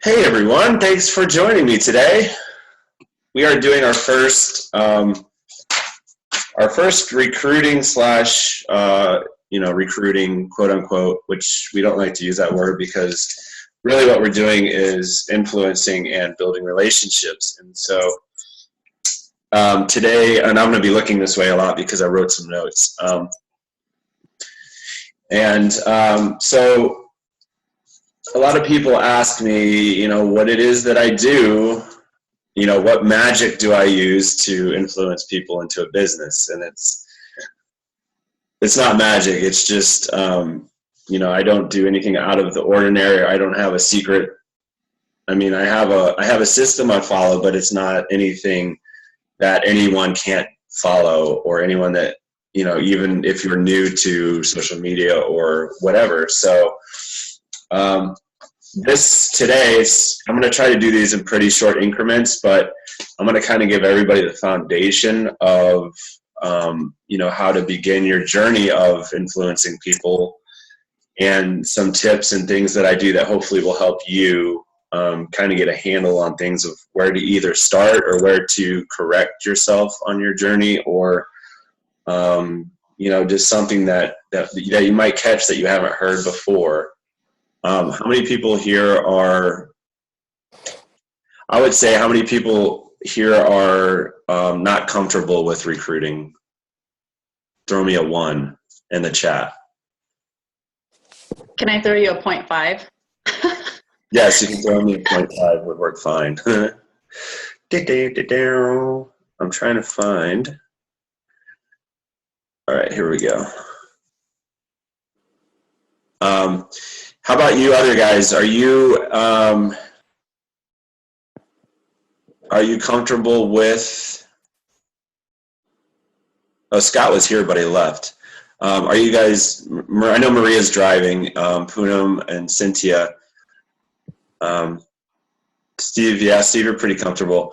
Hey everyone, thanks for joining me today. We are doing our first recruiting slash recruiting, quote unquote, which we don't like to use that word because really what we're doing is influencing and building relationships. And so today, and I'm going to be looking this way a lot because I wrote some notes. So a lot of people ask me, what it is that I do, what magic do I use to influence people into a business? And it's not magic. It's just, I don't do anything out of the ordinary. I don't have a secret. I mean, I have a system I follow, but it's not anything that anyone can't follow or anyone that, even if you're new to social media or whatever. So, I'm going to try to do these in pretty short increments, but I'm going to kind of give everybody the foundation of, how to begin your journey of influencing people and some tips and things that I do that hopefully will help you kind of get a handle on things of where to either start or where to correct yourself on your journey or, just something that you might catch that you haven't heard before. How many people here are not comfortable with recruiting? Throw me a 1 in the chat. Can I throw you a 0.5? Yes, you can throw me a 0.5, would work fine. I'm trying to find. All right, here we go. How about you other guys? Are you comfortable with, Scott was here, but he left. Are you guys, I know Maria's driving, Poonam and Cynthia. Steve, you're pretty comfortable.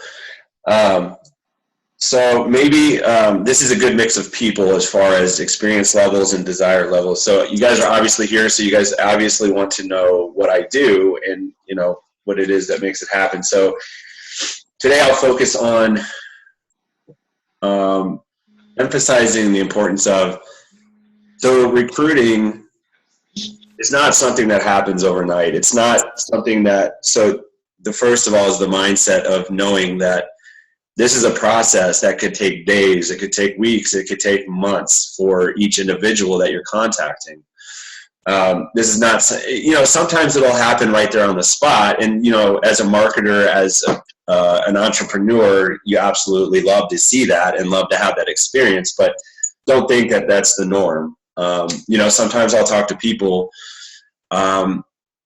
So maybe this is a good mix of people as far as experience levels and desire levels. So you guys are obviously here, so you guys obviously want to know what I do and, what it is that makes it happen. So today I'll focus on emphasizing the importance of, so recruiting is not something that happens overnight. It's not something so the first of all is the mindset of knowing that this is a process that could take days, it could take weeks, it could take months for each individual that you're contacting. This is not, sometimes it'll happen right there on the spot. And, as a marketer, as an entrepreneur, you absolutely love to see that and love to have that experience, but don't think that that's the norm. Sometimes I'll talk to people,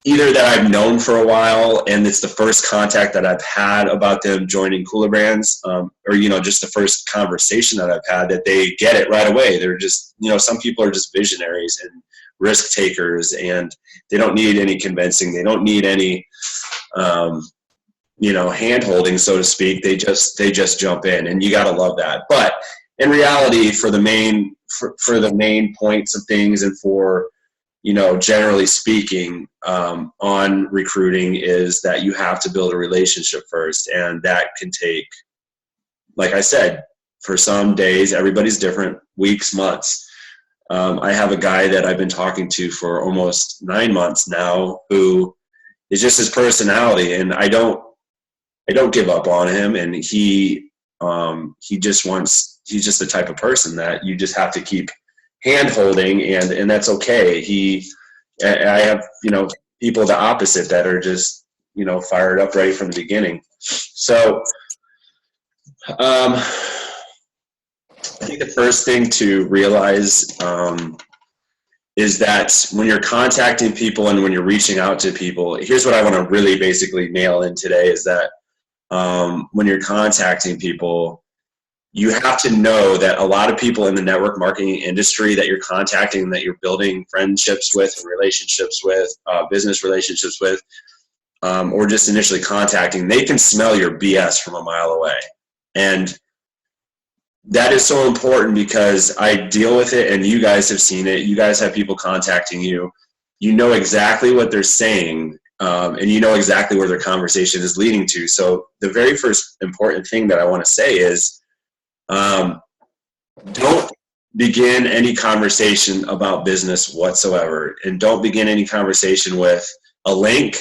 either that I've known for a while and it's the first contact that I've had about them joining Cooler Brands, or, just the first conversation that I've had that they get it right away. They're just, some people are just visionaries and risk takers and they don't need any convincing. They don't need any, hand holding, so to speak. They just jump in and you got to love that. But in reality, for the main points of things and for, generally speaking, on recruiting is that you have to build a relationship first. And that can take, like I said, for some days, everybody's different, weeks, months. I have a guy that I've been talking to for almost 9 months now who is just his personality. And I don't give up on him. And he's just the type of person that you just have to keep hand holding, and that's okay. I have, people the opposite that are just, fired up right from the beginning. So, I think the first thing to realize, is that when you're contacting people and when you're reaching out to people, here's what I want to really basically nail in today is that, when you're contacting people, you have to know that a lot of people in the network marketing industry that you're contacting, that you're building friendships with, relationships with, business relationships with, or just initially contacting, they can smell your BS from a mile away. And that is so important because I deal with it and you guys have seen it. You guys have people contacting you. You know exactly what they're saying and you know exactly where their conversation is leading to. So the very first important thing that I want to say is, don't begin any conversation about business whatsoever, and don't begin any conversation with a link,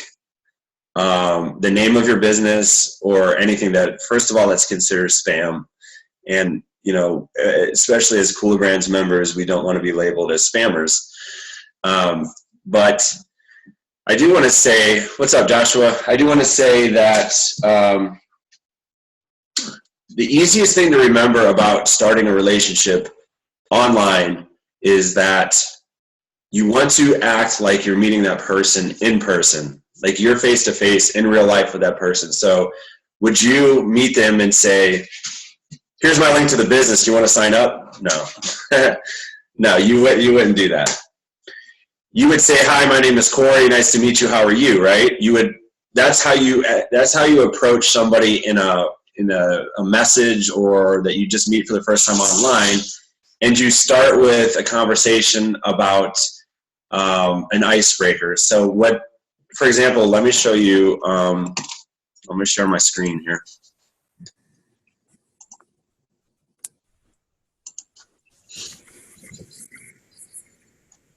the name of your business, or anything that, first of all, that's considered spam. And, you know, especially as Cooler Brands members, we don't want to be labeled as spammers. But I do want to say, what's up, Joshua? I do want to say that the easiest thing to remember about starting a relationship online is that you want to act like you're meeting that person in person, like you're face to face in real life with that person. So would you meet them and say, here's my link to the business, do you want to sign up? No. No, you wouldn't do that. You would say, hi, my name is Corey, nice to meet you, how are you, right? That's how you approach somebody in a message, or that you just meet for the first time online, and you start with a conversation about an icebreaker. So what, for example, let me show you, I'm going to share my screen here.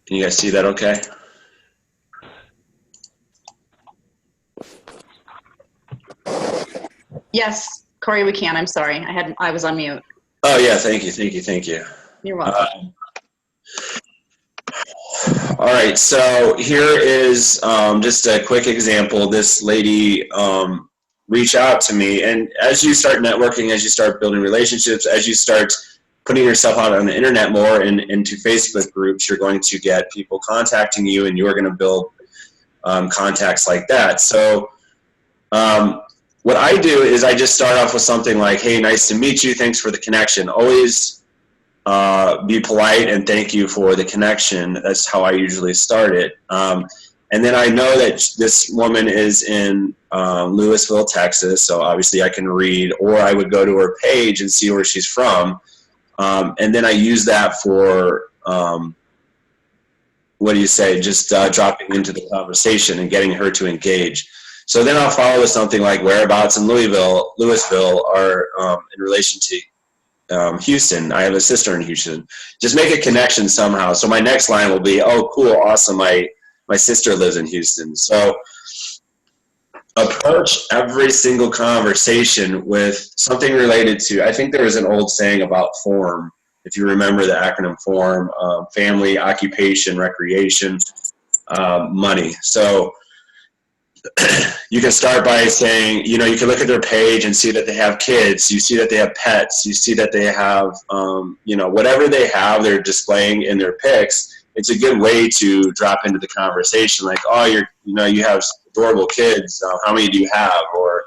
Can you guys see that okay? Yes, Corey, we can. I'm sorry. I was on mute. Oh yeah, thank you. You're welcome. All right, so here is just a quick example. This lady reached out to me, and as you start networking, as you start building relationships, as you start putting yourself out on the internet more and into Facebook groups, you're going to get people contacting you, and you're going to build contacts like that. So what I do is I just start off with something like, hey, nice to meet you, thanks for the connection. Always be polite and thank you for the connection. That's how I usually start it. And then I know that this woman is in Lewisville, Texas, so obviously I can read, or I would go to her page and see where she's from. And then I use that for, just dropping into the conversation and getting her to engage. So then I'll follow with something like whereabouts in Lewisville are in relation to Houston. I have a sister in Houston. Just make a connection somehow. So my next line will be, oh, cool, awesome, my sister lives in Houston. So approach every single conversation with something related to, I think there was an old saying about FORM, if you remember the acronym FORM, family, occupation, recreation, money. So you can start by saying, you can look at their page and see that they have kids, you see that they have pets, you see that they have, whatever they have, they're displaying in their pics. It's a good way to drop into the conversation, like, oh, you have adorable kids, how many do you have? Or,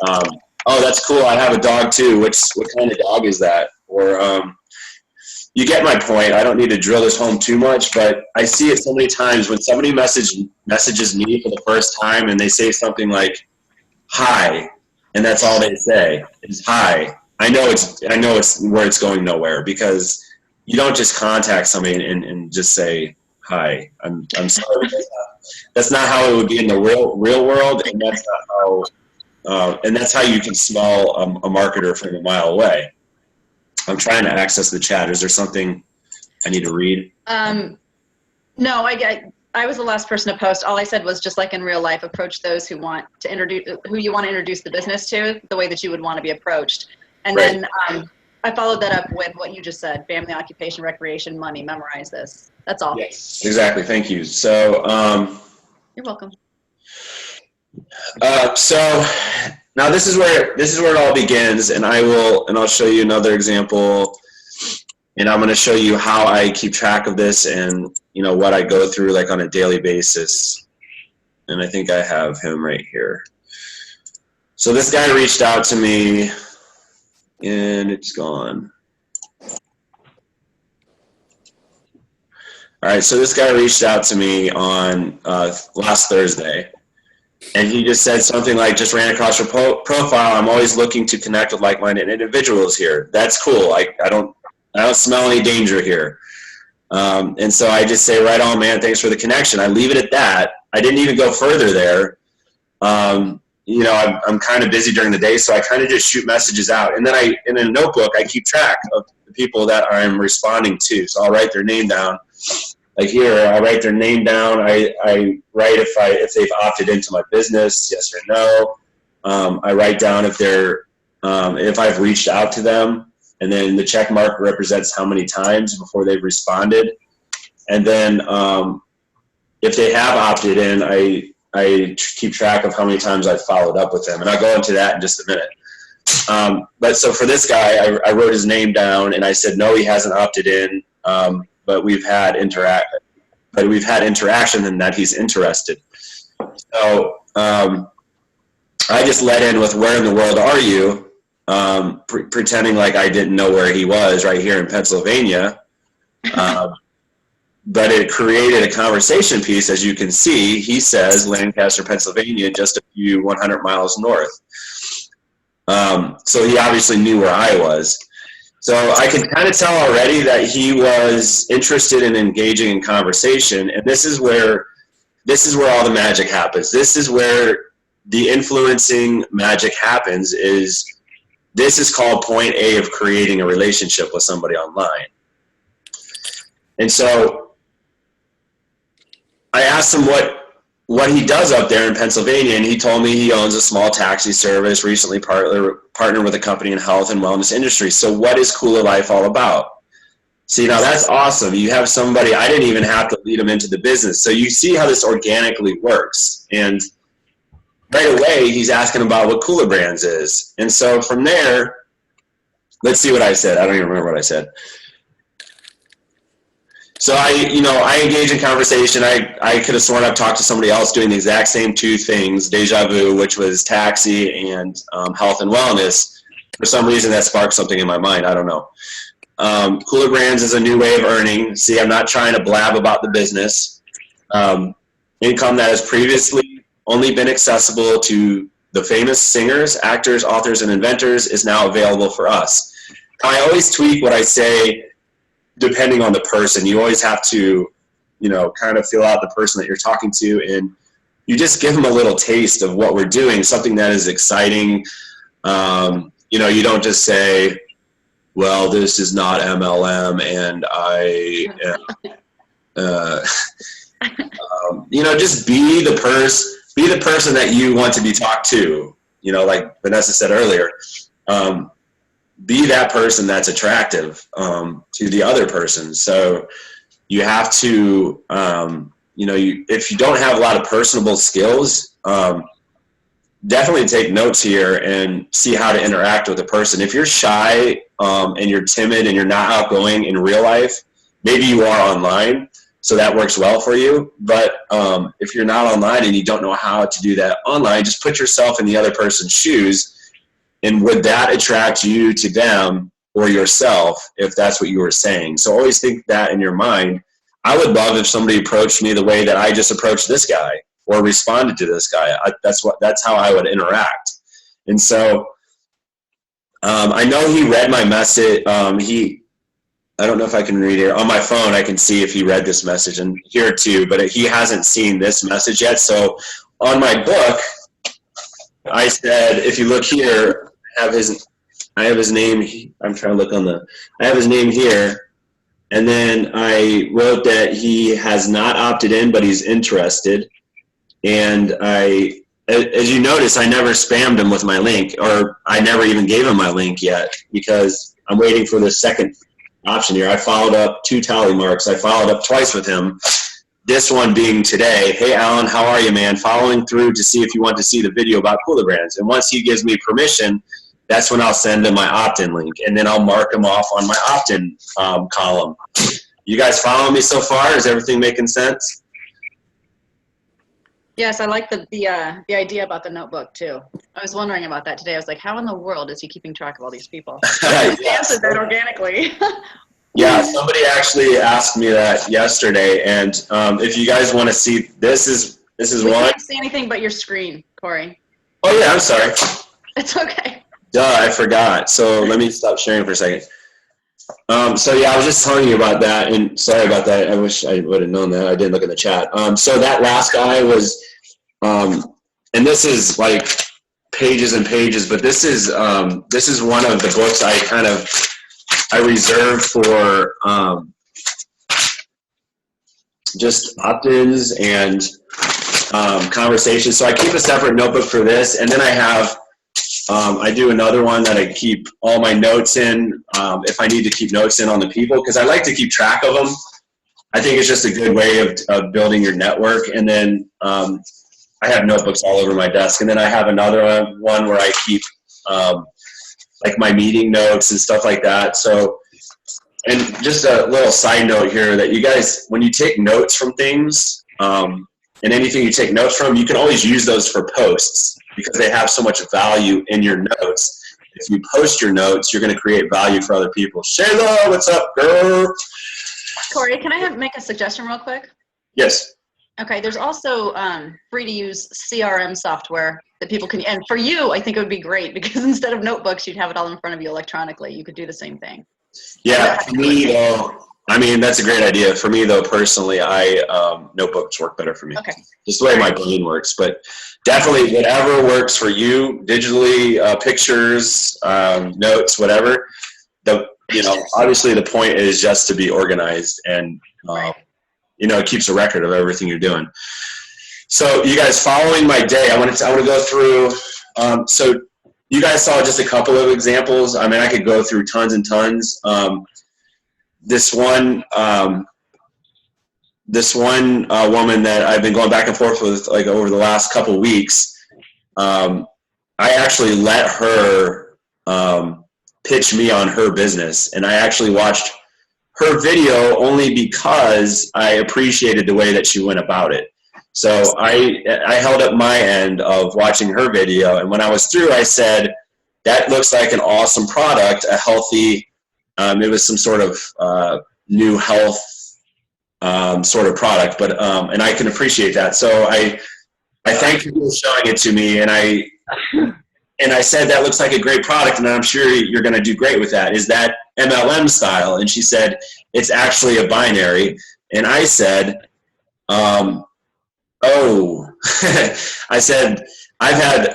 oh, that's cool, I have a dog too, what kind of dog is that? Or, you get my point. I don't need to drill this home too much, but I see it so many times when somebody messages me for the first time and they say something like, hi, and that's all they say is hi. I know it's where it's going nowhere, because you don't just contact somebody and just say, hi, I'm sorry. That's not how it would be in the real world, and that's how you can smell a marketer from a mile away. I'm trying to access the chat. Is there something I need to read? No, I was the last person to post. All I said was, just like in real life, approach those who you want to introduce the business to the way that you would want to be approached. And right. Then I followed that up with what you just said: family, occupation, recreation, money. Memorize this. That's all. Yes, exactly. Thank you. So you're welcome. So now this is where it all begins, and I'll show you another example, and I'm going to show you how I keep track of this and what I go through like on a daily basis. And I think I have him right here. So this guy reached out to me, and it's gone. All right, so this guy reached out to me on last Thursday. And he just said something like, just ran across your profile. I'm always looking to connect with like-minded individuals here. That's cool. I don't smell any danger here. And so I just say, right on, man, thanks for the connection. I leave it at that. I didn't even go further there. You know, I'm kind of busy during the day, so I kind of just shoot messages out. And then in a notebook, I keep track of the people that I'm responding to. So I'll write their name down. Like here, I write their name down. I write if they've opted into my business, yes or no. I write down if I've reached out to them, and then the check mark represents how many times before they've responded. And then if they have opted in, I keep track of how many times I've followed up with them, and I'll go into that in just a minute. But so for this guy, I wrote his name down, and I said, no, he hasn't opted in, but we've had interaction and that he's interested. So I just let in with, where in the world are you? Pretending like I didn't know where he was, right here in Pennsylvania. But it created a conversation piece. As you can see, he says Lancaster, Pennsylvania, just a few 100 miles north. So he obviously knew where I was. So I could kind of tell already that he was interested in engaging in conversation. And this is where all the magic happens. This is where the influencing magic happens. This is called point A of creating a relationship with somebody online. And so I asked him what he does up there in Pennsylvania, and he told me he owns a small taxi service, recently partnered with a company in health and wellness industry. So what is Cooler Life all about? See, now that's awesome. You have somebody, I didn't even have to lead them into the business. So you see how this organically works. And right away, he's asking about what Cooler Brands is. And so from there, let's see what I said. I don't even remember what I said. So I engage in conversation. I could have sworn I've talked to somebody else doing the exact same two things, deja vu, which was taxi and health and wellness. For some reason, that sparked something in my mind. I don't know. Cooler Brands is a new way of earning. See, I'm not trying to blab about the business. Income that has previously only been accessible to the famous singers, actors, authors, and inventors is now available for us. I always tweak what I say depending on the person. You always have to, kind of feel out the person that you're talking to, and you just give them a little taste of what we're doing, something that is exciting. You don't just say, well, this is not MLM, and just be the person that you want to be talked to. Like Vanessa said earlier, be that person that's attractive to the other person. So you have to, if you don't have a lot of personable skills, definitely take notes here and see how to interact with a person. If you're shy and you're timid and you're not outgoing in real life, maybe you are online, so that works well for you. But if you're not online and you don't know how to do that online, just put yourself in the other person's shoes. And would that attract you to them or yourself, if that's what you were saying? So always think that in your mind. I would love if somebody approached me the way that I just approached this guy or responded to this guy. That's how I would interact. And so I know he read my message. I don't know if I can read here. On my phone, I can see if he read this message, and here too, but he hasn't seen this message yet. So on my book, I said, if you look here, I have his name. I'm trying to look I have his name here. And then I wrote that he has not opted in, but he's interested. And as you notice, I never spammed him with my link, or I never even gave him my link yet, because I'm waiting for the second option here. I followed up 2 tally marks. I followed up twice with him. This one being today, hey, Alan, how are you, man? Following through to see if you want to see the video about Cooler Brands. And once he gives me permission, that's when I'll send him my opt-in link, and then I'll mark him off on my opt-in column. You guys following me so far? Is everything making sense? Yes, I like the idea about the notebook too. I was wondering about that today. I was like, how in the world is he keeping track of all these people? He answered that organically. Yeah, somebody actually asked me that yesterday, and if you guys want to see, this is we one. can't see anything but your screen, Corey. Oh yeah, I'm sorry. It's okay. Duh, I forgot. So let me stop sharing for a second. So yeah, I was just telling you about that, and sorry about that. I wish I would have known that. I didn't look in the chat. So that last guy was, and this is like pages and pages, but this is one of the books I reserved for just opt-ins and conversations. So I keep a separate notebook for this, and then I do another one that I keep all my notes in, if I need to keep notes in on the people, because I like to keep track of them. I think it's just a good way of building your network. And then I have notebooks all over my desk. And then I have another one where I keep like my meeting notes and stuff like that. So, and just a little side note here that you guys, when you take notes from things, and anything you take notes from, you can always use those for posts because they have so much value in your notes. If you post your notes, you're going to create value for other people. Shayla, what's up, girl? Corey, can I make a suggestion real quick? Yes. Okay, there's also free to use CRM software that people can, and for you, I think it would be great because instead of notebooks, you'd have it all in front of you electronically. You could do the same thing. Yeah, for me though, I mean, that's a great idea. For me though, personally, notebooks work better for me. Okay. Just the way my brain works, but definitely whatever works for you, digitally, pictures, notes, whatever. Obviously the point is just to be organized and, Right. it keeps a record of everything you're doing. So you guys, following my day, I want to go through, so you guys saw just a couple of examples. I mean, I could go through tons and tons. This one woman that I've been going back and forth with like over the last couple of weeks, I actually let her pitch me on her business, and I actually watched her video only because I appreciated the way that she went about it. So I held up my end of watching her video, and when I was through, I said, that looks like an awesome product, a healthy, it was some sort of new health sort of product, but and I can appreciate that. So I thank you for showing it to me, and I said, that looks like a great product, and I'm sure you're going to do great with that. Is that MLM style? And she said, it's actually a binary. And I said, oh, I said, I've had,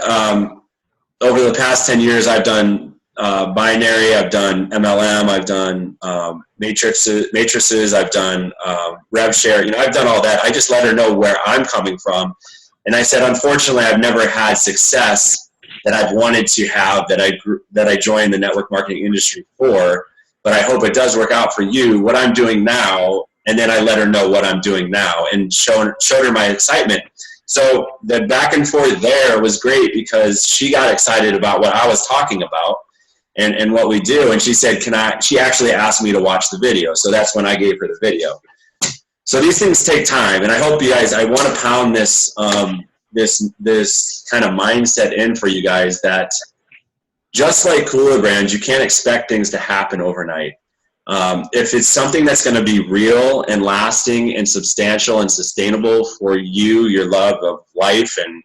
over the past 10 years, I've done binary, I've done MLM, I've done matrices, I've done rev share. I've done all that. I just let her know where I'm coming from. And I said, unfortunately, I've never had success that I've wanted to have, that I joined the network marketing industry for, but I hope it does work out for you, what I'm doing now. And then I let her know what I'm doing now and showed her my excitement. So the back and forth there was great because she got excited about what I was talking about and what we do. And she said, she actually asked me to watch the video. So that's when I gave her the video. So these things take time. And I hope you guys, I want to pound this kind of mindset in for you guys that just like Cooler Brands, you can't expect things to happen overnight. If it's something that's going to be real and lasting and substantial and sustainable for you, your love of life and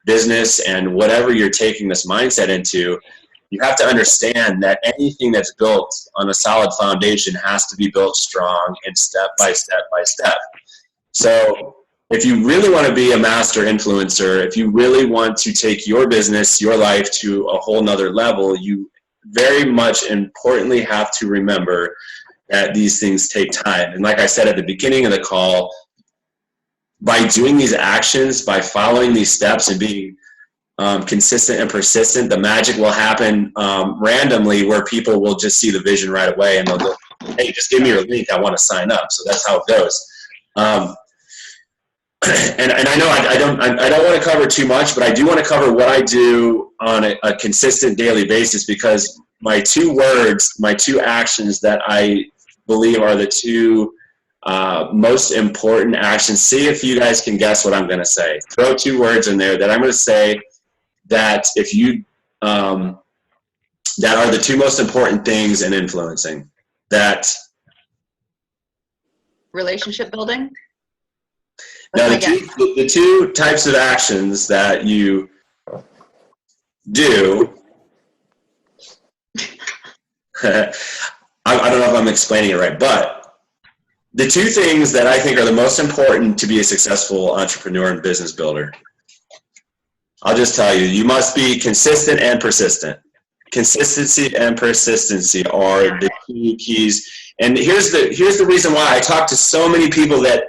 business and whatever you're taking this mindset into, you have to understand that anything that's built on a solid foundation has to be built strong and step by step by step. So if you really want to be a master influencer, if you really want to take your business, your life to a whole nother level, you very much importantly have to remember that these things take time. And like I said at the beginning of the call, by doing these actions, by following these steps and being consistent and persistent, the magic will happen randomly where people will just see the vision right away and they'll go, hey, just give me your link, I want to sign up. So that's how it goes. And I know I don't want to cover too much, but I do want to cover what I do on a consistent daily basis, because my two words, my two actions that I believe are the two most important actions. See if you guys can guess what I'm going to say. Throw two words in there that I'm going to say that if you that are the two most important things in influencing. That relationship building. Now, the two types of actions that you do, I don't know if I'm explaining it right, but the two things that I think are the most important to be a successful entrepreneur and business builder, I'll just tell you, you must be consistent and persistent. Consistency and persistency are the two keys. And here's the reason why I talk to so many people that,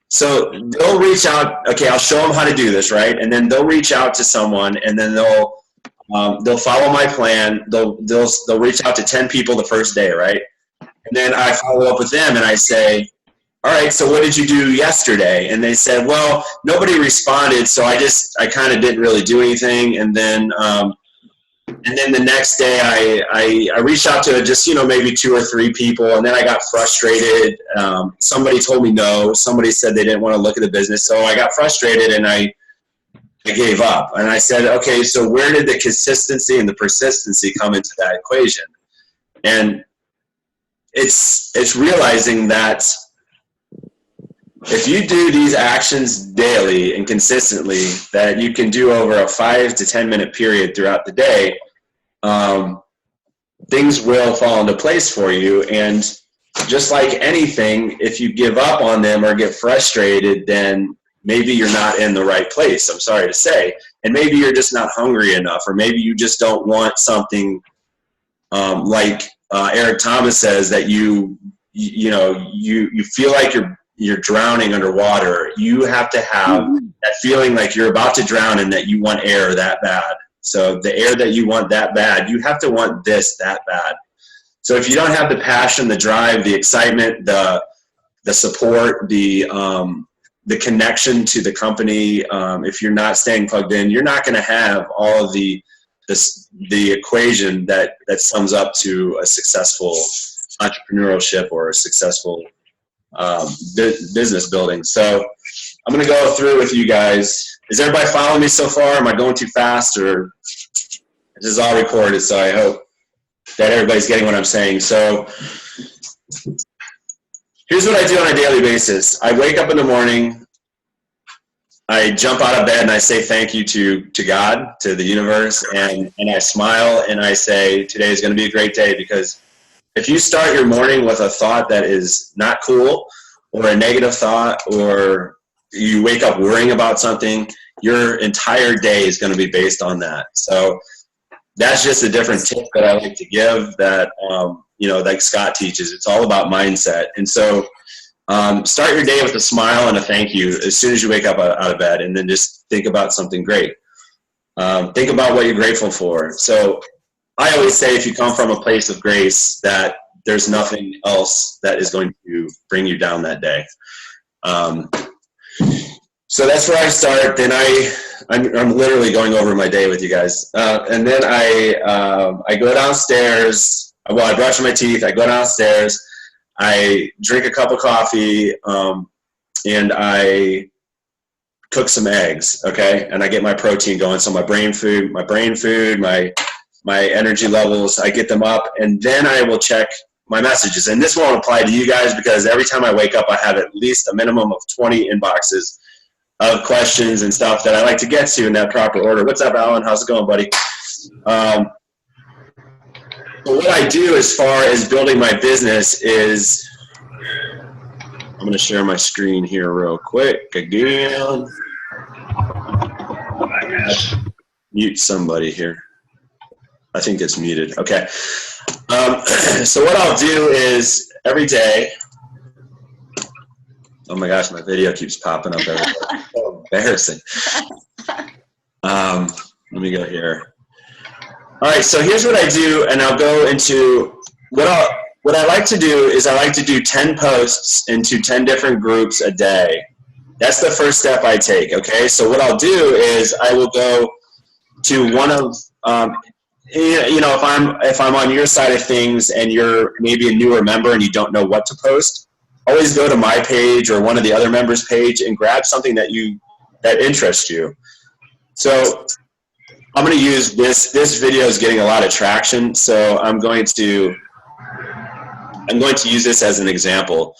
so they'll reach out, okay, I'll show them how to do this, right? And then they'll reach out to someone, and then they'll follow my plan. They'll reach out to 10 people the first day, right? And then I follow up with them and I say, all right, so what did you do yesterday? And they said, well, nobody responded, so I kind of didn't really do anything. And then the next day I reached out to just, maybe 2 or 3 people, and then I got frustrated. Somebody told me no. Somebody said they didn't want to look at the business. So I got frustrated and I gave up. And I said, okay, so where did the consistency and the persistency come into that equation? And it's realizing that if you do these actions daily and consistently that you can do over a 5 to 10 minute period throughout the day, things will fall into place for you. And just like anything, if you give up on them or get frustrated, then maybe you're not in the right place, I'm sorry to say. And maybe you're just not hungry enough, or maybe you just don't want something like Eric Thomas says, that you feel like you're drowning underwater. You have to have that feeling like you're about to drown and that you want air that bad. So the air that you want that bad, you have to want this that bad. So if you don't have the passion, the drive, the excitement, the support, the connection to the company, if you're not staying plugged in, you're not going to have all of the equation that sums up to a successful entrepreneurship or a successful business building. So I'm going to go through with you guys. Is everybody following me so far? Am I going too fast, or this is all recorded? So I hope that everybody's getting what I'm saying. So here's what I do on a daily basis. I wake up in the morning, I jump out of bed and I say thank you to God, to the universe, and I smile and I say today is going to be a great day, because if you start your morning with a thought that is not cool, or a negative thought, or you wake up worrying about something, your entire day is going to be based on that. So that's just a different tip that I like to give, that, like Scott teaches. It's all about mindset. And so start your day with a smile and a thank you as soon as you wake up out of bed, and then just think about something great. Think about what you're grateful for. So I always say, if you come from a place of grace, that there's nothing else that is going to bring you down that day. So that's where I start. Then I'm literally going over my day with you guys. And then I go downstairs. Well, I brush my teeth. I go downstairs. I drink a cup of coffee, and I cook some eggs. Okay, and I get my protein going. So my brain food, my energy levels, I get them up, and then I will check my messages. And this won't apply to you guys, because every time I wake up, I have at least a minimum of 20 inboxes of questions and stuff that I like to get to in that proper order. What's up, Alan? How's it going, buddy? So what I do as far as building my business is, I'm going to share my screen here real quick again. Mute somebody here. I think it's muted. Okay. So what I'll do is every day, oh my gosh, my video keeps popping up everywhere. So embarrassing. Let me go here. All right, so here's what I do, and I'll go into what I like to do is I like to do 10 posts into 10 different groups a day. That's the first step I take, okay? So what I'll do is I will go to one of, if I'm on your side of things and you're maybe a newer member and you don't know what to post, always go to my page or one of the other members' page and grab something that interests you. So I'm going to use this video is getting a lot of traction, so I'm going to use this as an example.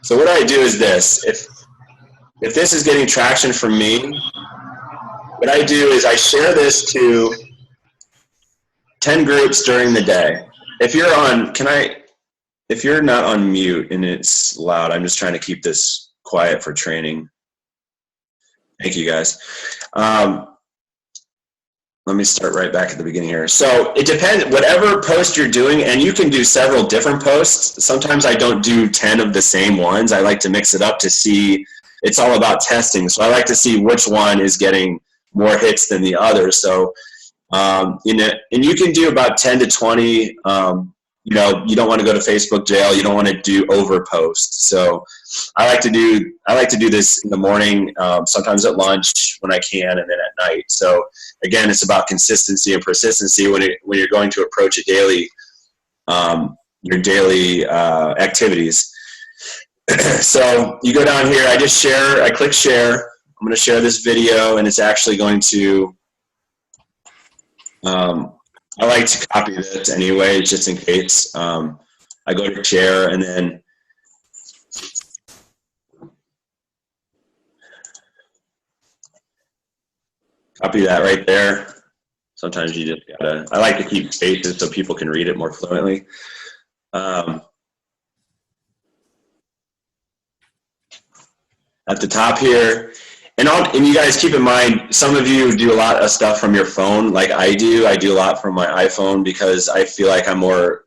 So what I do is this. If this is getting traction from me, what I do is I share this to 10 groups during the day. If you're on, if you're not on mute and it's loud, I'm just trying to keep this quiet for training. Thank you, guys. Let me start right back at the beginning here. So it depends, whatever post you're doing, and you can do several different posts. Sometimes I don't do 10 of the same ones. I like to mix it up to see, it's all about testing. So I like to see which one is getting more hits than the other. So, and you can do about 10 to 20, you know, you don't want to go to Facebook jail. You don't want to do over posts. So I like to do this in the morning, sometimes at lunch when I can, and then at night. So again, it's about consistency and persistency when you're going to approach a daily, your daily activities. So you go down here, I click share. I'm going to share this video, and it's actually going to, I like to copy this anyway, just in case. I go to share, and then copy that right there. Sometimes you just gotta, I like to keep spaces so people can read it more fluently. At the top here, and you guys keep in mind, some of you do a lot of stuff from your phone, like I do. I do a lot from my iPhone because I feel like I'm more,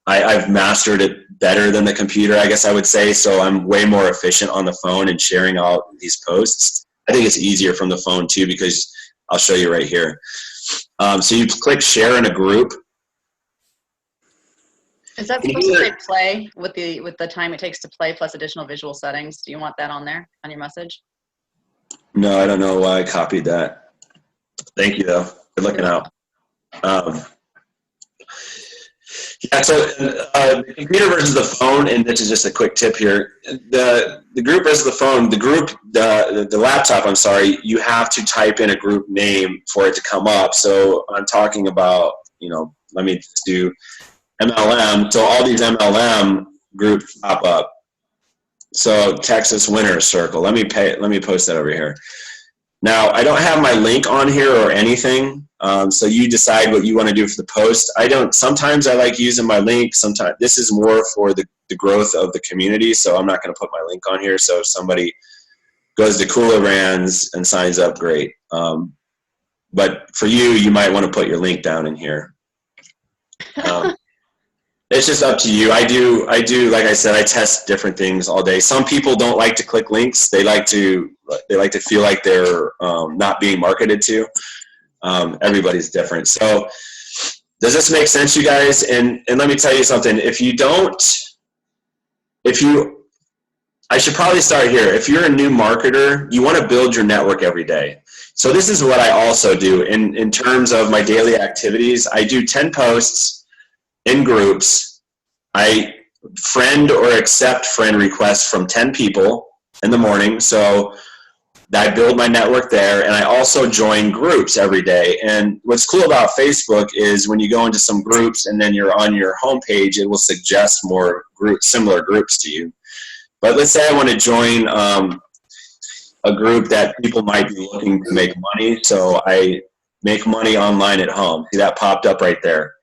I've mastered it better than the computer, I guess I would say. So I'm way more efficient on the phone and sharing out these posts. I think it's easier from the phone too, because I'll show you right here. So you click share in a group. Is that supposed to say play with the time it takes to play plus additional visual settings? Do you want that on there on your message? No, I don't know why I copied that. Thank you though. Good looking out. Yeah, so the computer versus the phone, and this is just a quick tip here. The group versus the phone, the laptop, I'm sorry, you have to type in a group name for it to come up. So I'm talking about, you know, let me just do MLM. So all these MLM groups pop up. So Texas Winners Circle. Let me post that over here. Now, I don't have my link on here or anything, so you decide what you want to do for the post. Sometimes I like using my link. Sometimes this is more for the growth of the community, so I'm not going to put my link on here. So if somebody goes to Cooler Brands and signs up, great. But for you might want to put your link down in here. It's just up to you. I do, like I said, I test different things all day. Some people don't like to click links. They like to feel like they're not being marketed to. Everybody's different. So does this make sense, you guys? And let me tell you something. I should probably start here. If you're a new marketer, you want to build your network every day. So this is what I also do in terms of my daily activities. I do 10 posts in groups. I friend or accept friend requests from 10 people in the morning. So I build my network there, and I also join groups every day. And what's cool about Facebook is when you go into some groups and then you're on your homepage, it will suggest more similar groups to you. But let's say I want to join a group that people might be looking to make money. So I make money online at home. See, that popped up right there.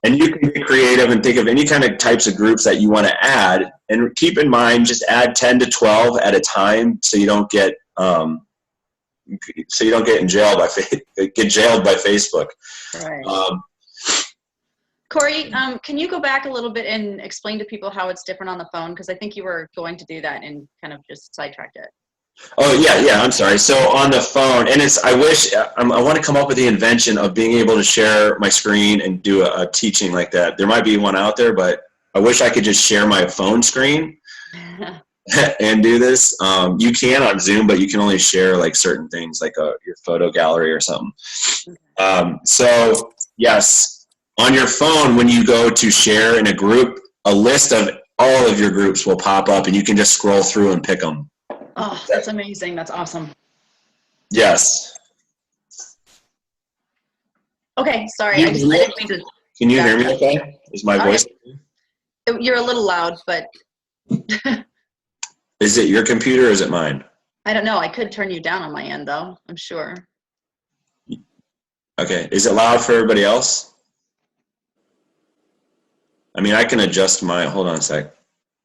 And you can be creative and think of any kind of types of groups that you want to add. And keep in mind, just add 10 to 12 at a time, so you don't get jailed by Facebook. Right. Corey, can you go back a little bit and explain to people how it's different on the phone? Because I think you were going to do that and kind of just sidetracked it. Oh yeah, I'm sorry. So on the phone, and I want to come up with the invention of being able to share my screen and do a teaching like that. There might be one out there, but I wish I could just share my phone screen and do this. You can on Zoom, but you can only share like certain things, like your photo gallery or something. So yes, on your phone, when you go to share in a group, a list of all of your groups will pop up, and you can just scroll through and pick them. Oh, that's amazing. That's awesome. Yes. Okay, sorry. I didn't mean to. Can you hear me okay? Is my voice? You're a little loud, but. Is it your computer or is it mine? I don't know. I could turn you down on my end, though, I'm sure. Okay, is it loud for everybody else? I mean, I can adjust my, hold on a sec.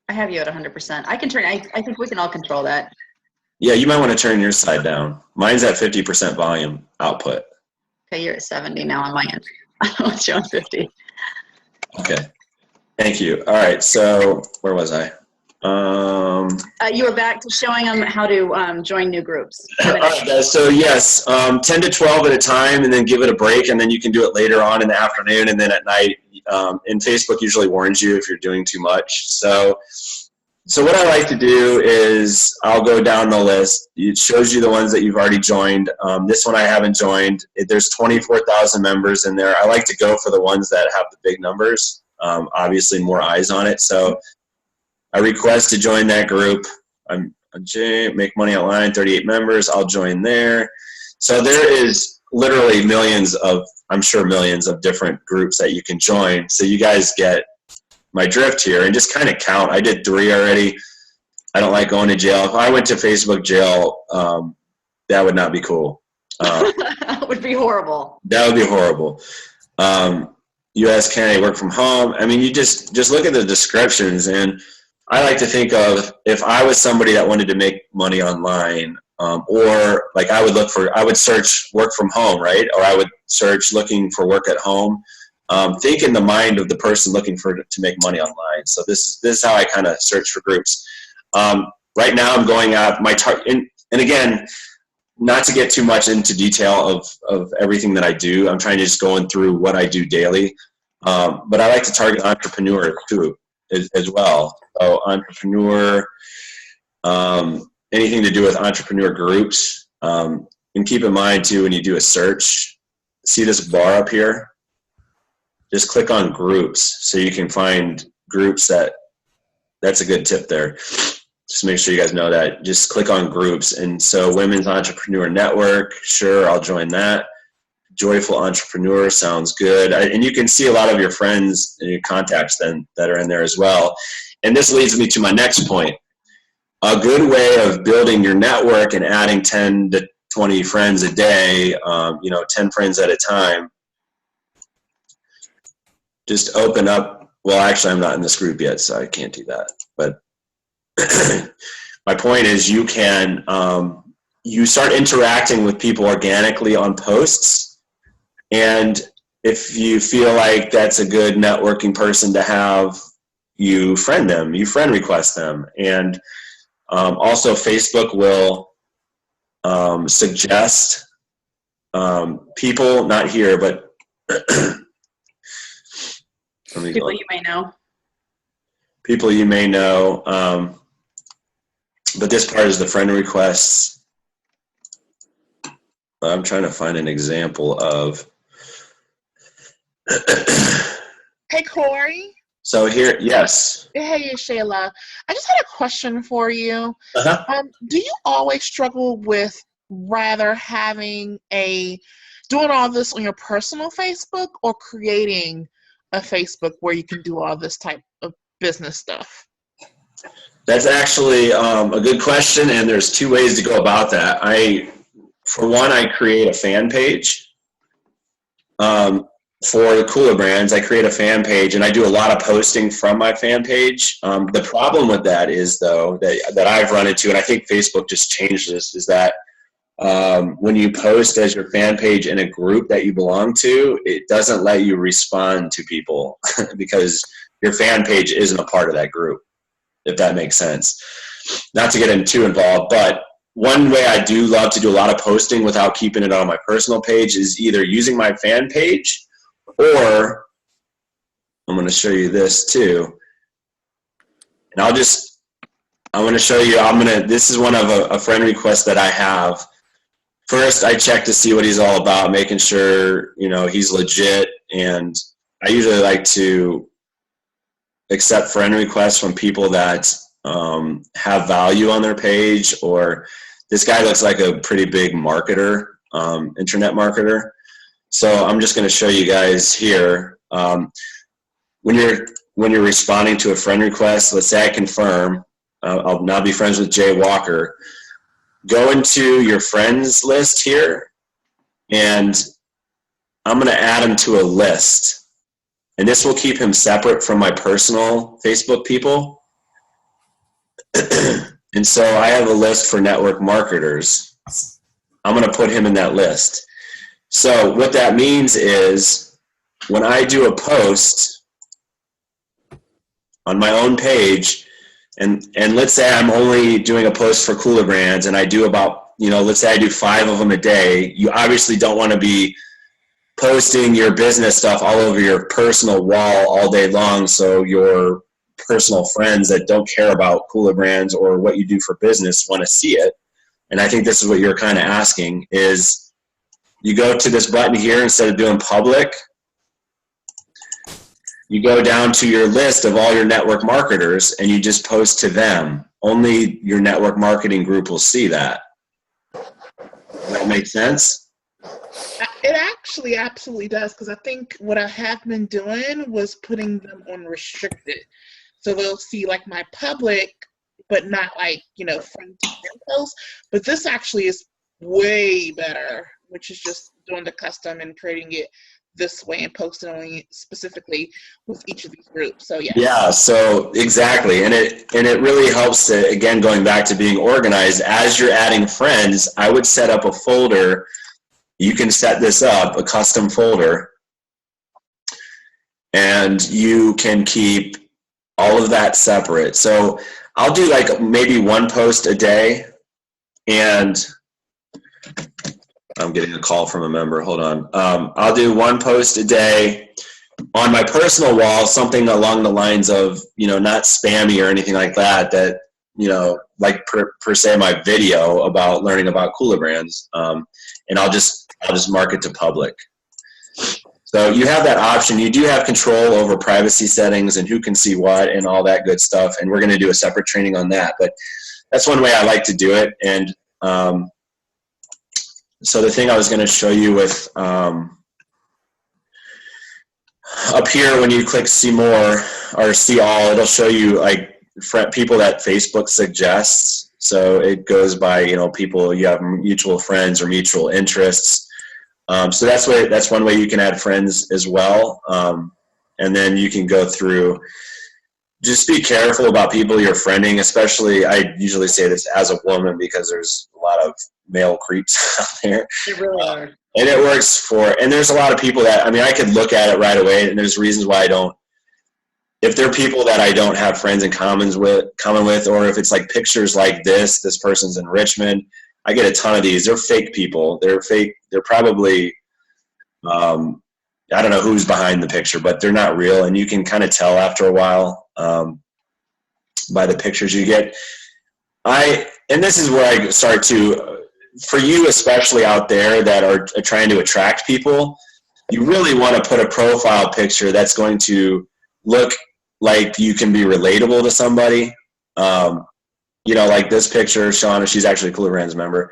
I have you at 100%. I can turn, I think we can all control that. Yeah, you might want to turn your side down. Mine's at 50% volume output. Okay, you're at 70 now on my end. I want you on 50. Okay, thank you. All right, so where was I? You were back to showing them how to join new groups. All right, guys, so yes, 10 to 12 at a time, and then give it a break, and then you can do it later on in the afternoon, and then at night. And Facebook usually warns you if you're doing too much. So what I like to do is I'll go down the list. It shows you the ones that you've already joined. This one I haven't joined. There's 24,000 members in there. I like to go for the ones that have the big numbers. Obviously, more eyes on it. So I request to join that group. I'm Make Money Online, 38 members. I'll join there. So there is literally millions of, I'm sure millions of different groups that you can join. So you guys get my drift here, and just kind of count. I did 3 already. I don't like going to jail. If I went to Facebook jail, that would not be cool. That would be horrible. That would be horrible. U.S. Canada work from home. I mean, you just look at the descriptions, and I like to think of if I was somebody that wanted to make money online, or like I would search work from home, right? Or I would search looking for work at home. Think in the mind of the person looking to make money online. So this is how I kind of search for groups. Right now I'm going out my target, and again, not to get too much into detail of everything that I do. I'm trying to just going through what I do daily. But I like to target entrepreneurs too, as well. So entrepreneur, anything to do with entrepreneur groups. And keep in mind too, when you do a search, see this bar up here? Just click on groups so you can find groups that's a good tip there. Just make sure you guys know that. Just click on groups. And so Women's Entrepreneur Network, sure, I'll join that. Joyful Entrepreneur sounds good. And you can see a lot of your friends and your contacts then that are in there as well. And this leads me to my next point. A good way of building your network and adding 10 to 20 friends a day, 10 friends at a time. Just open up. Well, actually, I'm not in this group yet, so I can't do that. But my point is you can, you start interacting with people organically on posts. And if you feel like that's a good networking person to have, you friend them, you friend request them. And also Facebook will suggest people, not here, but people you may know. People you may know. But this part is the friend requests. I'm trying to find an example of. Hey, Corey. So here, yes. Hey, Shayla. I just had a question for you. Uh-huh. Do you always struggle with rather doing all this on your personal Facebook or creating a Facebook where you can do all this type of business stuff? That's actually a good question, and there's 2 ways to go about that. For one, I create a fan page. For the Cooler Brands, I create a fan page, and I do a lot of posting from my fan page. The problem with that is, though, that I've run into, and I think Facebook just changed this, is that when you post as your fan page in a group that you belong to, it doesn't let you respond to people because your fan page isn't a part of that group, if that makes sense. Not to get too involved, but one way I do love to do a lot of posting without keeping it on my personal page is either using my fan page, or I'm going to show you this too. And I'm going to show you, this is one of a friend request that I have. First, I check to see what he's all about, making sure, he's legit. And I usually like to accept friend requests from people that have value on their page, or this guy looks like a pretty big marketer, internet marketer. So I'm just going to show you guys here. When you're responding to a friend request, let's say I confirm, I'll now be friends with Jay Walker. Go into your friends list here, and I'm going to add him to a list. And this will keep him separate from my personal Facebook people. And so I have a list for network marketers. I'm going to put him in that list. So what that means is when I do a post on my own page, and let's say I'm only doing a post for Cooler Brands, and I do about, let's say I do 5 of them a day, you obviously don't want to be posting your business stuff all over your personal wall all day long, so your personal friends that don't care about Cooler Brands or what you do for business want to see it. And I think this is what you're kind of asking, is you go to this button here, instead of doing public, you go down to your list of all your network marketers and you just post to them. Only your network marketing group will see that. Does that make sense? It actually absolutely does, because I think what I have been doing was putting them on restricted. So they'll see like my public, but not like, friend to friend posts. But this actually is way better, which is just doing the custom and creating it this way and posting only specifically with each of these groups. So yeah, so exactly. And it really helps to, again, going back to being organized, as you're adding friends, I would set up a folder. You can set this up, a custom folder, and you can keep all of that separate. So I'll do like maybe 1 post a day, and I'm getting a call from a member. Hold on. I'll do 1 post a day on my personal wall, something along the lines of, not spammy or anything like that, like per se my video about learning about Cooler Brands. And I'll just mark it to public. So you have that option. You do have control over privacy settings and who can see what and all that good stuff. And we're going to do a separate training on that. But that's one way I like to do it. And so the thing I was going to show you with up here, when you click see more or see all, it'll show you like people that Facebook suggests. So it goes by, people you have mutual friends or mutual interests. So that's one way you can add friends as well. And then you can go through, just be careful about people you're friending, especially, I usually say this as a woman because there's a lot of male creeps out there. They really are. And it works and there's a lot of people that, I could look at it right away, and there's reasons why I don't. If they're people that I don't have friends in common with, or if it's like pictures like this person's in Richmond, I get a ton of these. They're fake people. They're fake. They're probably, I don't know who's behind the picture, but they're not real. And you can kind of tell after a while by the pictures you get. And this is where I start to, for you especially out there that are trying to attract people, you really want to put a profile picture that's going to look like you can be relatable to somebody. Like this picture, Shauna, she's actually a Cooler Brands member.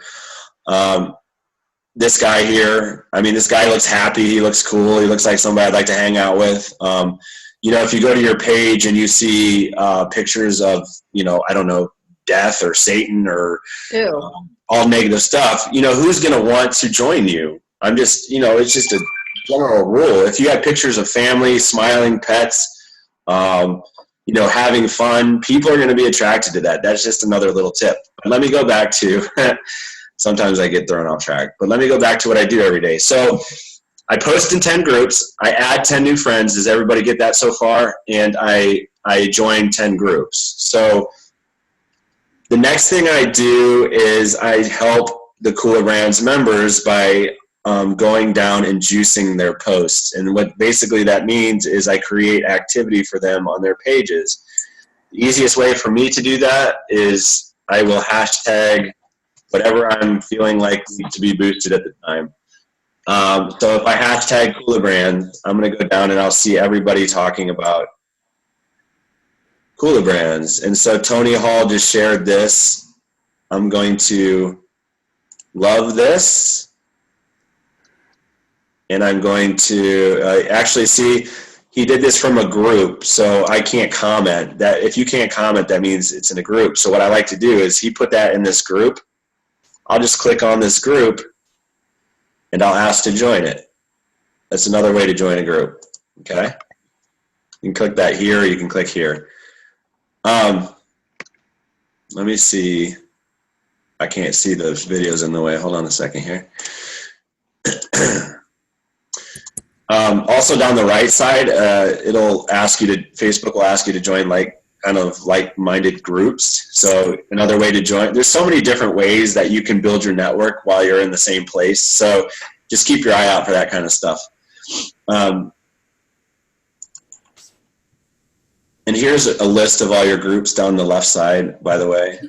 This guy here, this guy looks happy. He looks cool. He looks like somebody I'd like to hang out with. If you go to your page and you see pictures of, I don't know, death or Satan or all negative stuff, who's going to want to join you? I'm just, it's just a general rule. If you have pictures of family, smiling pets, having fun, people are going to be attracted to that. That's just another little tip. But let me go back to, sometimes I get thrown off track, but let me go back to what I do every day. So I post in 10 groups. I add 10 new friends. Does everybody get that so far? And I join 10 groups. So the next thing I do is I help the Cooler Brands members by going down and juicing their posts. And what basically that means is I create activity for them on their pages. The easiest way for me to do that is I will hashtag whatever I'm feeling like to be boosted at the time. So if I hashtag Cooler Brands, I'm going to go down and I'll see everybody talking about Cooler Brands. And so Tony Hall just shared this. I'm going to love this. And I'm going to actually see, he did this from a group, so I can't comment. That if you can't comment, that means it's in a group. So what I like to do is he put that in this group. I'll just click on this group, and I'll ask to join it. That's another way to join a group. Okay. You can click that here, or you can click here. Let me see. I can't see those videos in the way. Hold on a second here. Also down the right side, Facebook will ask you to join like-minded groups. So another way to join, there's so many different ways that you can build your network while you're in the same place. So just keep your eye out for that kind of stuff. And here's a list of all your groups down the left side, by the way.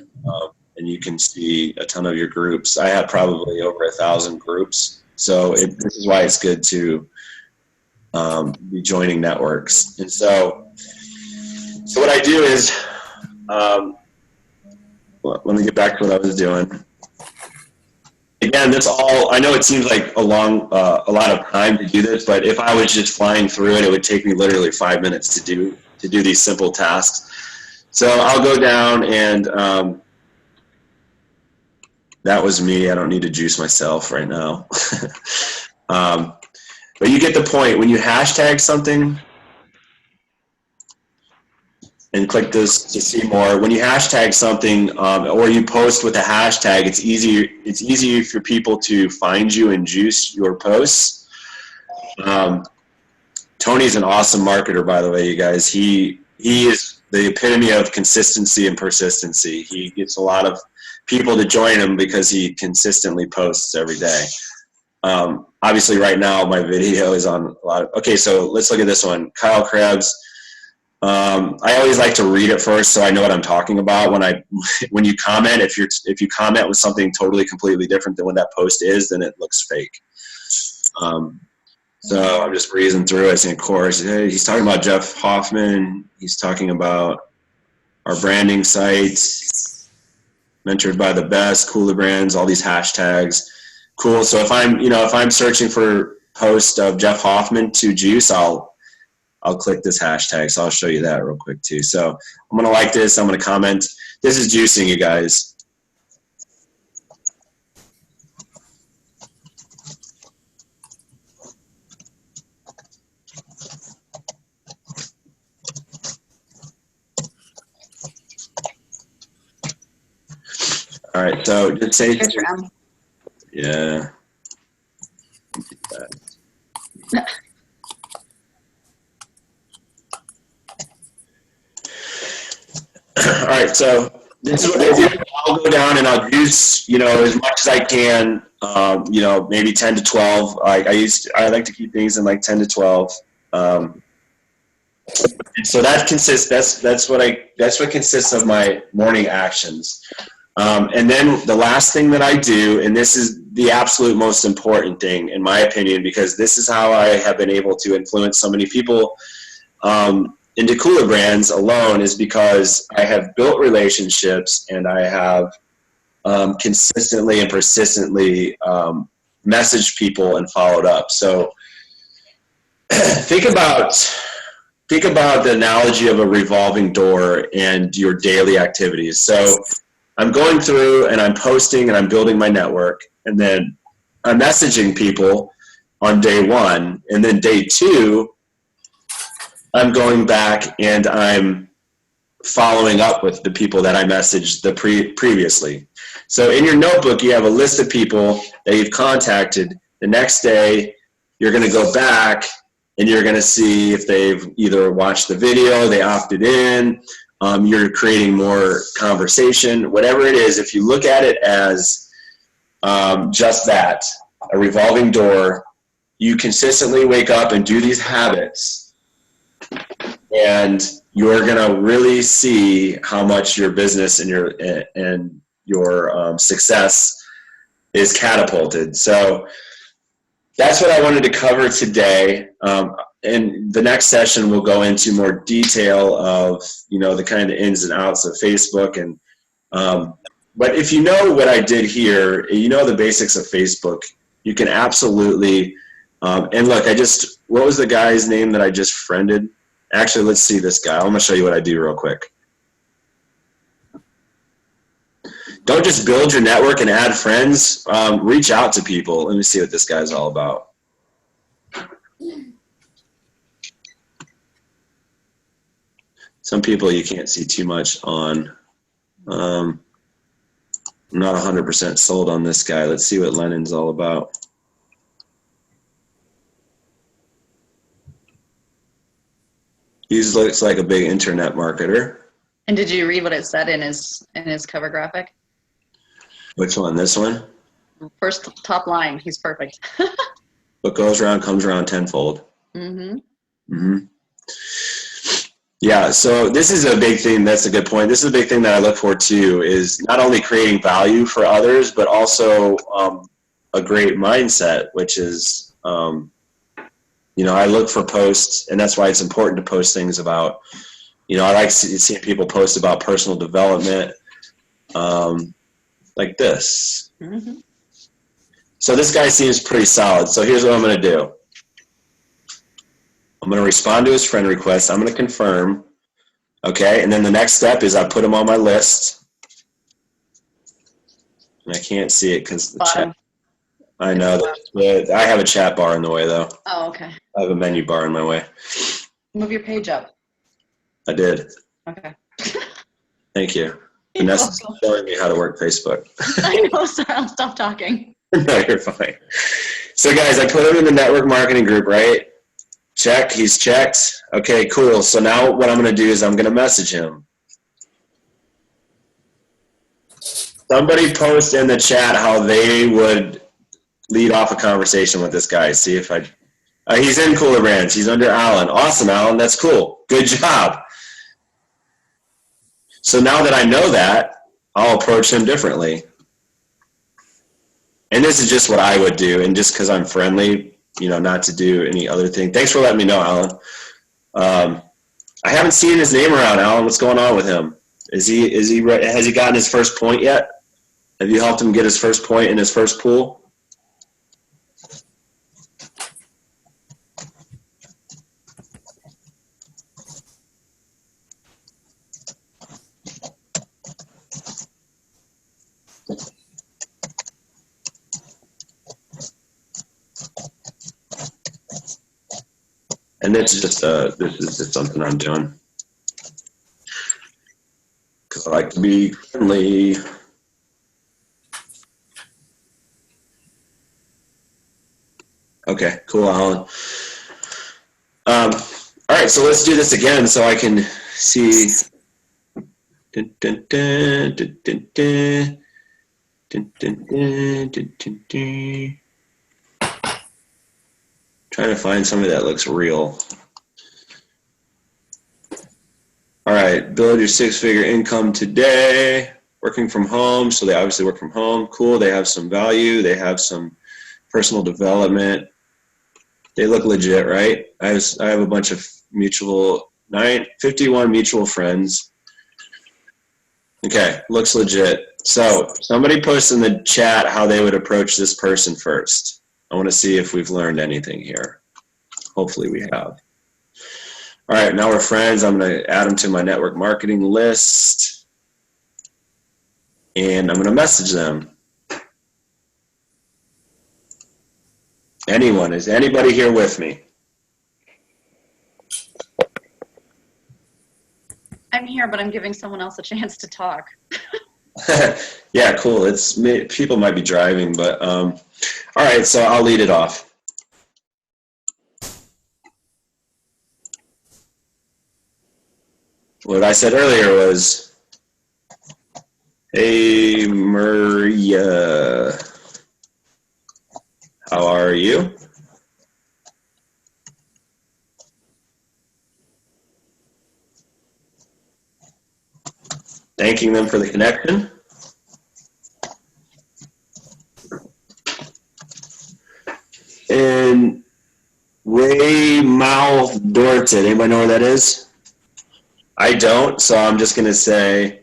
And you can see a ton of your groups. I have probably over 1,000 groups. So this is why it's good to be joining networks. And so what I do is, let me get back to what I was doing. Again, that's all, I know it seems like a lot of time to do this, but if I was just flying through it, it would take me literally 5 minutes to do these simple tasks. So I'll go down and, that was me. I don't need to juice myself right now. But you get the point. When you hashtag something, and click this to see more, when you hashtag something or you post with a hashtag, it's easier for people to find you and juice your posts. Tony's an awesome marketer, by the way, you guys. He is the epitome of consistency and persistency. He gets a lot of people to join him because he consistently posts every day. Obviously right now my video is on a lot of, okay, so let's look at this one. Kyle Krebs. I always like to read it first so I know what I'm talking about. When you comment, if you comment with something totally completely different than what that post is, then it looks fake. So I'm just breezing through it, saying, of course, hey, he's talking about Jeff Hoffman. He's talking about our branding sites, mentored by the best, Cooler Brands, all these hashtags. Cool. So if I'm searching for post of Jeff Hoffman to juice, I'll click this hashtag. So I'll show you that real quick too. So I'm going to like this. I'm going to comment. This is juicing, you guys. All right, so just say, yeah. All right, so this is what I do. I'll go down and I'll juice, as much as I can. Maybe 10 to 12. I like to keep things in like 10 to 12. So that consists. That's what consists of my morning actions. And then the last thing that I do, and this is the absolute most important thing in my opinion, because this is how I have been able to influence so many people into Cooler Brands alone, is because I have built relationships and I have consistently and persistently messaged people and followed up. So think about the analogy of a revolving door and your daily activities. So I'm going through and I'm posting and I'm building my network, and then I'm messaging people on day one, and then day two, I'm going back and I'm following up with the people that I messaged previously. So in your notebook, you have a list of people that you've contacted. The next day, you're going to go back and you're going to see if they've either watched the video, they opted in, you're creating more conversation, whatever it is. If you look at it as just that, a revolving door, you consistently wake up and do these habits, and you're going to really see how much your business and your success is catapulted. So that's what I wanted to cover today. In the next session, we'll go into more detail of, the kind of ins and outs of Facebook. And but if you know what I did here, the basics of Facebook, you can absolutely, and look, what was the guy's name that I just friended? Actually, let's see this guy. I'm going to show you what I do real quick. Don't just build your network and add friends. Reach out to people. Let me see what this guy's all about. Some people you can't see too much on. I'm not 100% sold on this guy. Let's see what Lennon's all about. He looks like a big internet marketer. And did you read what it said in his cover graphic? Which one? This one? First top line. He's perfect. What goes around comes around tenfold. Mm-hmm. Mm-hmm. Yeah, so this is a big thing. That's a good point. This is a big thing that I look for too, is not only creating value for others, but also a great mindset, which is, I look for posts, and that's why it's important to post things about, I like seeing people post about personal development, like this. Mm-hmm. So this guy seems pretty solid. So here's what I'm going to do. I'm going to respond to his friend request. I'm going to confirm. Okay. And then the next step is I put him on my list. And I can't see it because the chat. I know. I have a chat bar in the way, though. Oh, okay. I have a menu bar in my way. Move your page up. I did. Okay. Thank you. Vanessa's showing me how to work Facebook. I know. Sorry, I'll stop talking. No, you're fine. So, guys, I put him in the network marketing group, right? Check. He's checked. Okay, cool. So now what I'm going to do is I'm going to message him. Somebody post in the chat how they would lead off a conversation with this guy. See if he's in Cooler Brands. He's under Alan. Awesome, Alan. That's cool. Good job. So now that I know that, I'll approach him differently. And this is just what I would do. And just because I'm friendly, not to do any other thing. Thanks for letting me know, Alan. I haven't seen his name around, Alan. What's going on with him? Has he gotten his first point yet? Have you helped him get his first point in his first pool? And this is just something I'm doing because I like to be friendly. Okay, cool, Alan. All right, so let's do this again so I can see. Dun, dun, dun, dun, dun, dun. Dun, dun, dun, dun, dun, dun. Trying to find somebody that looks real. All right, build your six-figure income today. Working from home, so they obviously work from home. Cool, they have some value. They have some personal development. They look legit, right? I have a bunch of 51 mutual friends. Okay, looks legit. So somebody posts in the chat how they would approach this person first. I want to see if we've learned anything here. Hopefully we have. All right, now we're friends. I'm going to add them to my network marketing list. And I'm going to message them. Is anybody here with me? I'm here, but I'm giving someone else a chance to talk. Yeah, cool. People might be driving, but all right, so I'll lead it off. What I said earlier was, hey, Maria, how are you? Thanking them for the connection. And Weymouth Dorset, anybody know where that is? I don't, so I'm just going to say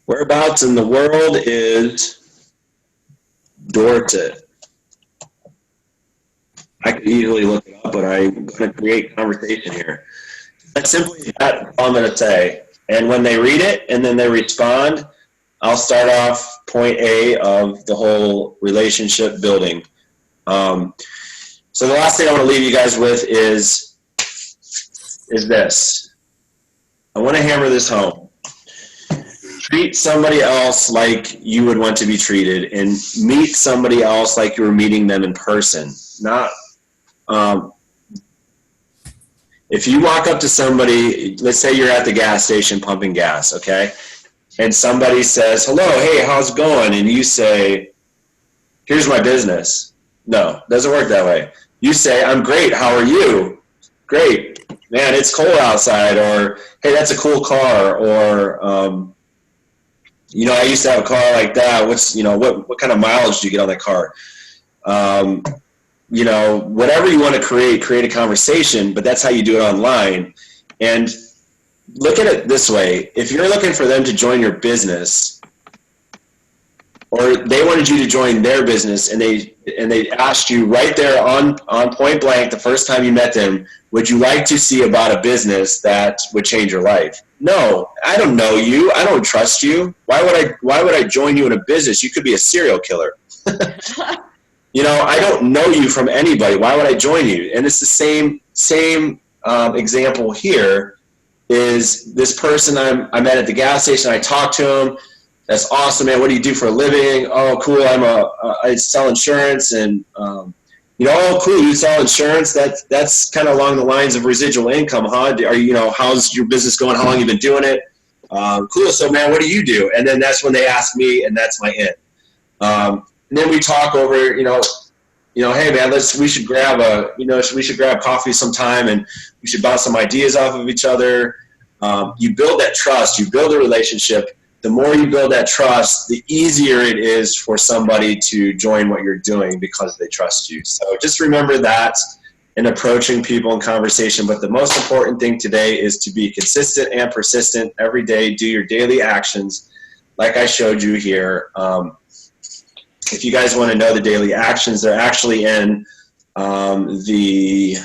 whereabouts in the world is Dorset? I could easily look it up, but I'm going to create conversation here. That's simply that all I'm going to say. And when they read it and then they respond, I'll start off point A of the whole relationship building. So the last thing I want to leave you guys with is this. I want to hammer this home. Treat somebody else like you would want to be treated, and meet somebody else like you were meeting them in person. Not, if you walk up to somebody, let's say you're at the gas station pumping gas, okay? And somebody says, hello, hey, how's it going? And you say, here's my business. No, doesn't work that way. You say, I'm great, how are you? Great, man, it's cold outside, or hey, that's a cool car, or you know, I used to have a car like that. What's, you know, what kind of mileage do you get on that car? You know, whatever you want to create a conversation, but that's how you do it online. And look at it this way. If you're looking for them to join your business, or they wanted you to join their business, and they asked you right there on point blank the first time you met them, would you like to see about a business that would change your life? No, I don't know you. I don't trust you. Why would I join you in a business? You could be a serial killer. You know, I don't know you from anybody. Why would I join you? And it's the same example here. Is this person I met at the gas station? I talked to him. That's awesome, man. What do you do for a living? Oh, cool. I sell insurance, and you know, oh, cool. You sell insurance. That's kind of along the lines of residual income, huh? Are you know, how's your business going? How long you been doing it? Cool. So, man, what do you do? And then that's when they ask me, and that's my end. And then we talk over, you know, hey, man, we should grab coffee sometime, and we should bounce some ideas off of each other. You build that trust. You build a relationship. The more you build that trust, the easier it is for somebody to join what you're doing because they trust you. So just remember that in approaching people in conversation. But the most important thing today is to be consistent and persistent every day. Do your daily actions like I showed you here. If you guys want to know the daily actions, they're actually in the